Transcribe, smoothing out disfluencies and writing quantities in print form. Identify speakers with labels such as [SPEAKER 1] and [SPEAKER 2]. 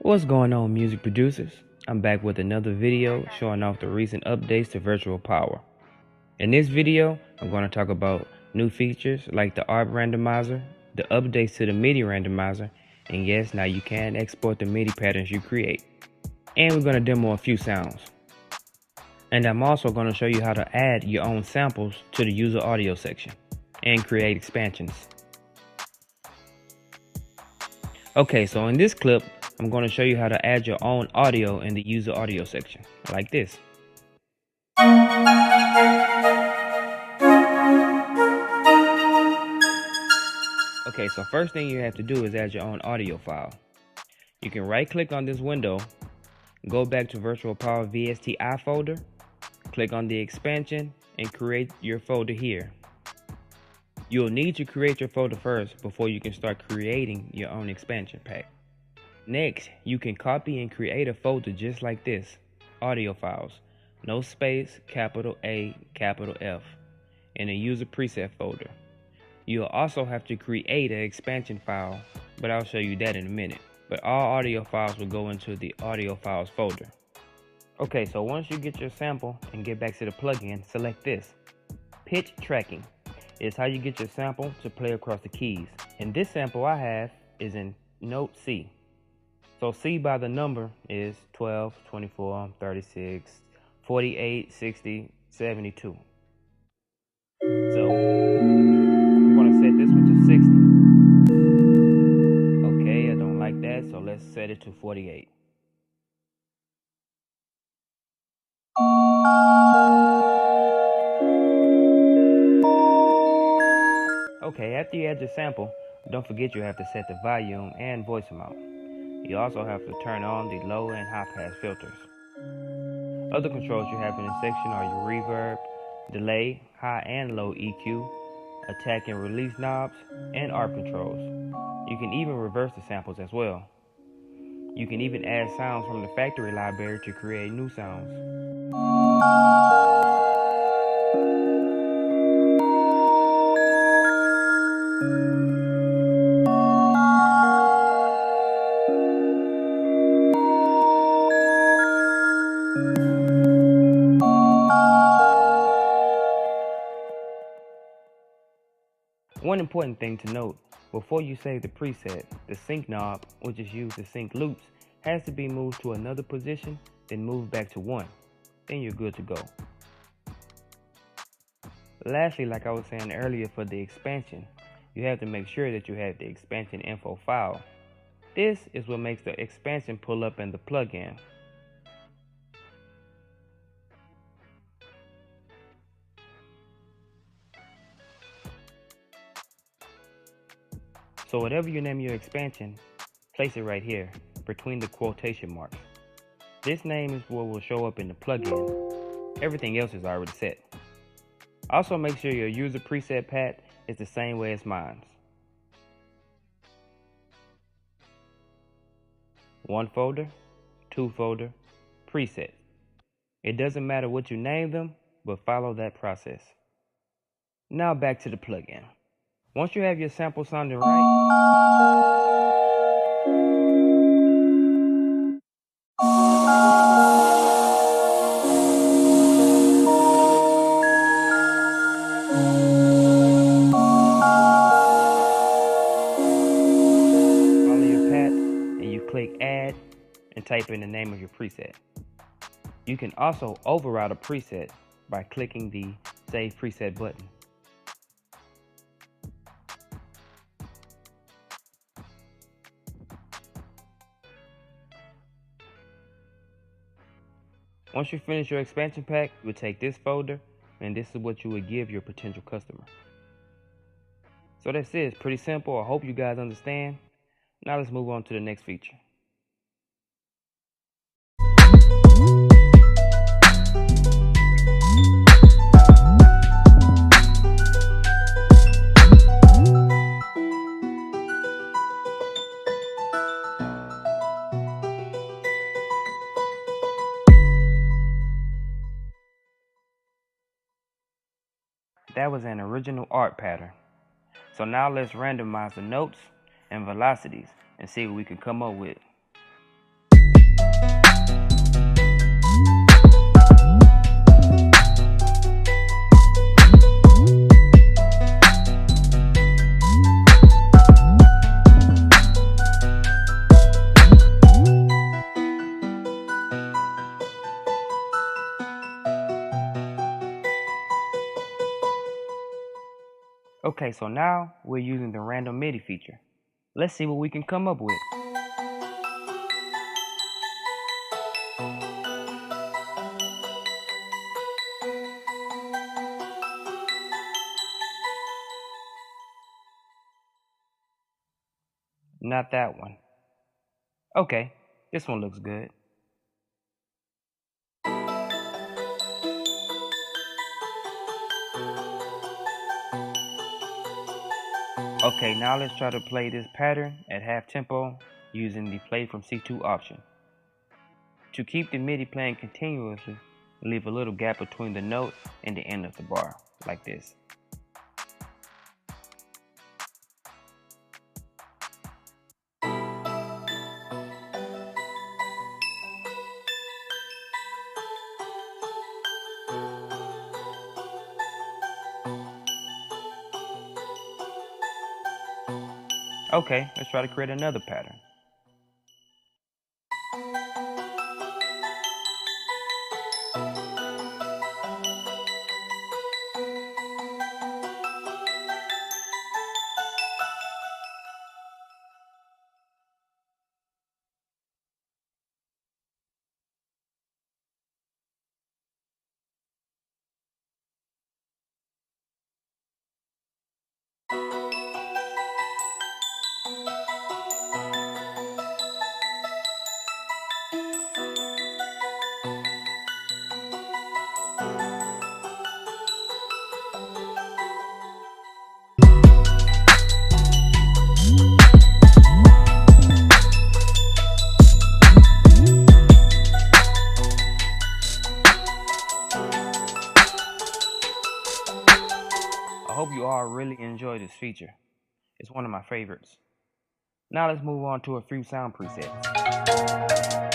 [SPEAKER 1] What's going on, music producers? I'm back with another video showing off the recent updates to Virtual Power. In this video, I'm going to talk about new features like the art randomizer, the updates to the MIDI randomizer, and yes, now you can export the MIDI patterns you create. And we're going to demo a few sounds. And I'm also going to show you how to add your own samples to the user audio section and create expansions. Okay, so in this clip, I'm going to show you how to add your own audio in the user audio section, like this. Okay, so first thing you have to do is add your own audio file. You can right click on this window, go back to Virtual Power VSTI folder, click on the expansion, and create your folder here. You'll need to create your folder first before you can start creating your own expansion pack. Next, you can copy and create a folder just like this, audio files, no space, capital A, capital F, in a user preset folder. You'll also have to create an expansion file, but I'll show you that in a minute. But all audio files will go into the audio files folder. Okay, so once you get your sample and get back to the plugin, select this. Pitch tracking is how you get your sample to play across the keys. And this sample I have is in note C. So C by the number is 12, 24, 36, 48, 60, 72. So I'm going to set this one to 60. Okay, I don't like that, so let's set it to 48. Okay, after you add your sample, don't forget you have to set the volume and voice amount. You also have to turn on the low and high pass filters. Other controls you have in this section are your reverb, delay, high and low EQ, attack and release knobs, and ARP controls. You can even reverse the samples as well. You can even add sounds from the factory library to create new sounds. One important thing to note, before you save the preset, the sync knob, which is used to sync loops, has to be moved to another position, then moved back to 1. Then you're good to go. Lastly, like I was saying earlier for the expansion, you have to make sure that you have the expansion info file. This is what makes the expansion pull up in the plugin. So whatever you name your expansion, place it right here, between the quotation marks. This name is what will show up in the plugin. Everything else is already set. Also make sure your user preset path is the same way as mine. 1 folder, 2 folder, preset. It doesn't matter what you name them, but follow that process. Now back to the plugin. Once you have your sample sounding right, follow your path and you click add and type in the name of your preset. You can also override a preset by clicking the save preset button. Once you finish your expansion pack, you will take this folder, and this is what you would give your potential customer. So that's it. It's pretty simple. I hope you guys understand. Now let's move on to the next feature. That was an original art pattern. So now let's randomize the notes and velocities and see what we can come up with. Okay, so now we're using the random MIDI feature. Let's see what we can come up with. Not that one. Okay, this one looks good. Okay, now let's try to play this pattern at half tempo using the play from C2 option. To keep the MIDI playing continuously, leave a little gap between the note and the end of the bar, like this. Okay, let's try to create another pattern. I hope you all really enjoy this feature. It's one of my favorites. Now let's move on to a few sound presets.